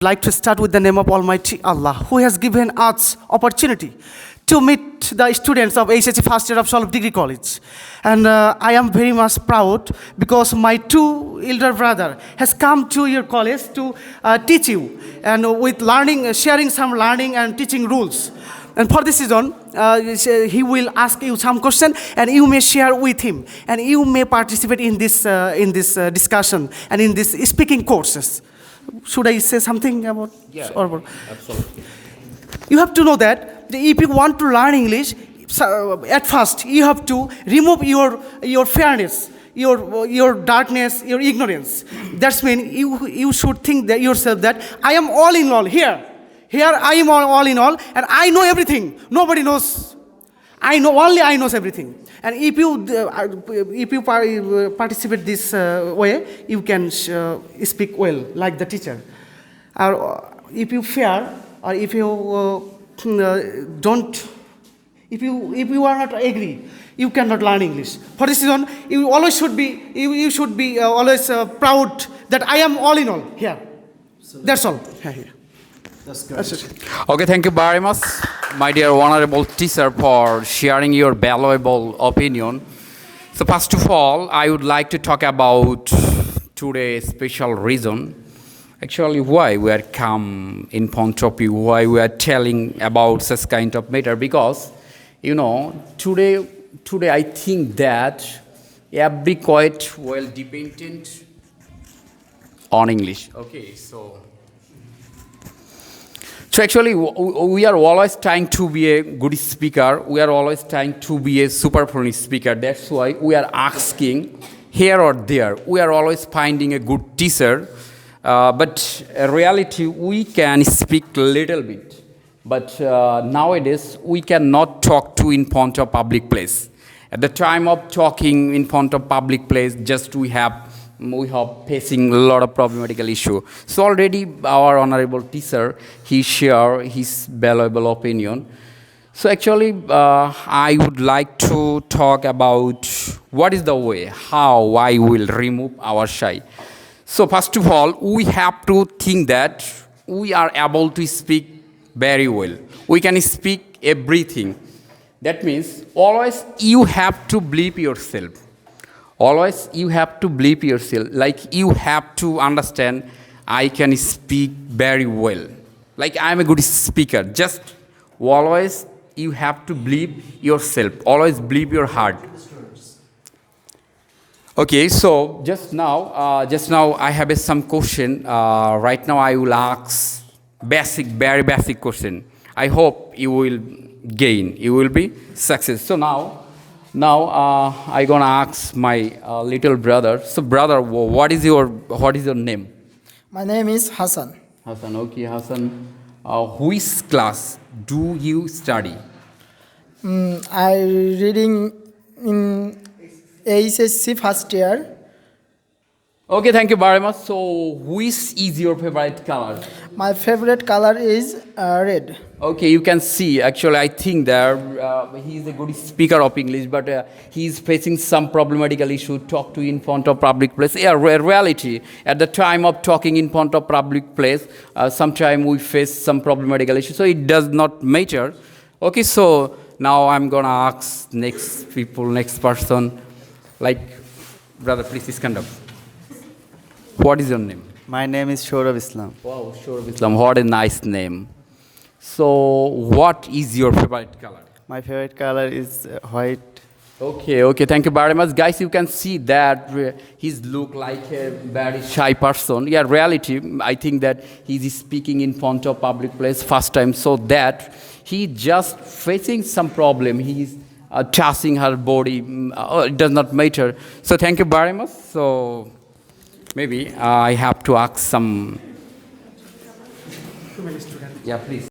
Like to start with the name of Almighty Allah, who has given us opportunity to meet the students of HSC first year of Sholop Degree College. And I am very much proud because my two elder brother has come to your college to teach you and with learning, sharing some learning and teaching rules. And for this reason, he will ask you some question, and you may share with him, and you may participate in this discussion and in this speaking courses. Should I say something about? Yeah, or, absolutely. You have to know that if you want to learn English, at first you have to remove your fairness, your darkness, your ignorance. That's mean you should think that yourself that I am all in all here. Here I am all in all, and I know everything. Nobody knows. Only I knows everything. And if you participate this way, you can speak well, like the teacher. Or if you fear, or if you don't, if you are not agree, you cannot learn English. For this reason, you always should be, you should be always proud that I am all in all here. That's all. That's good. Okay, thank you very much, my dear honorable teacher, for sharing your valuable opinion. So first of all, I would like to talk about today's special reason. Actually, why we are come in front of you, why we are telling about such kind of matter. Because, you know, today I think that every quite well dependent on English. Okay, so actually, we are always trying to be a good speaker. We are always trying to be a super fluent speaker. That's why we are asking here or there. We are always finding a good teacher. But in reality, we can speak a little bit. But nowadays, we cannot talk to in front of public place. At the time of talking in front of public place, just we have facing a lot of problematical issue. So already our honorable teacher, he shared his valuable opinion. So actually, I would like to talk about what is the way, how I will remove our shy. So first of all, we have to think that we are able to speak very well. We can speak everything. That means always you have to believe yourself. Always you have to believe yourself. Like you have to understand, I can speak very well. Like I am a good speaker. Just always you have to believe yourself. Always believe your heart. Okay, so just now I have some question. Right now I will ask very basic question. I hope you will gain. You will be success. So now I gonna ask my little brother. So brother, what is your name? My name is Hassan. Hassan, okay, Hassan. Which class do you study? I reading in HSC first year. Okay, thank you very much. So which is your favorite color? My favorite color is red. Okay, you can see, actually, I think that he is a good speaker of English, but he is facing some problematical issue, talk to in front of public place. Yeah, reality, at the time of talking in front of public place, sometimes we face some problematical issue, so it does not matter. Okay, so now I'm gonna ask next person, like, brother, please stand up. What is your name? My name is Shourav Islam. Wow, Shourav Islam, what a nice name. So, what is your favorite color? My favorite color is white. Okay, thank you very much. Guys, you can see that he's look like a very shy person. Yeah, reality, I think that he's speaking in front of public place first time, so that he just facing some problem. He's touching her body. It does not matter. So, thank you very much. So, maybe I have to ask some. Yeah, please.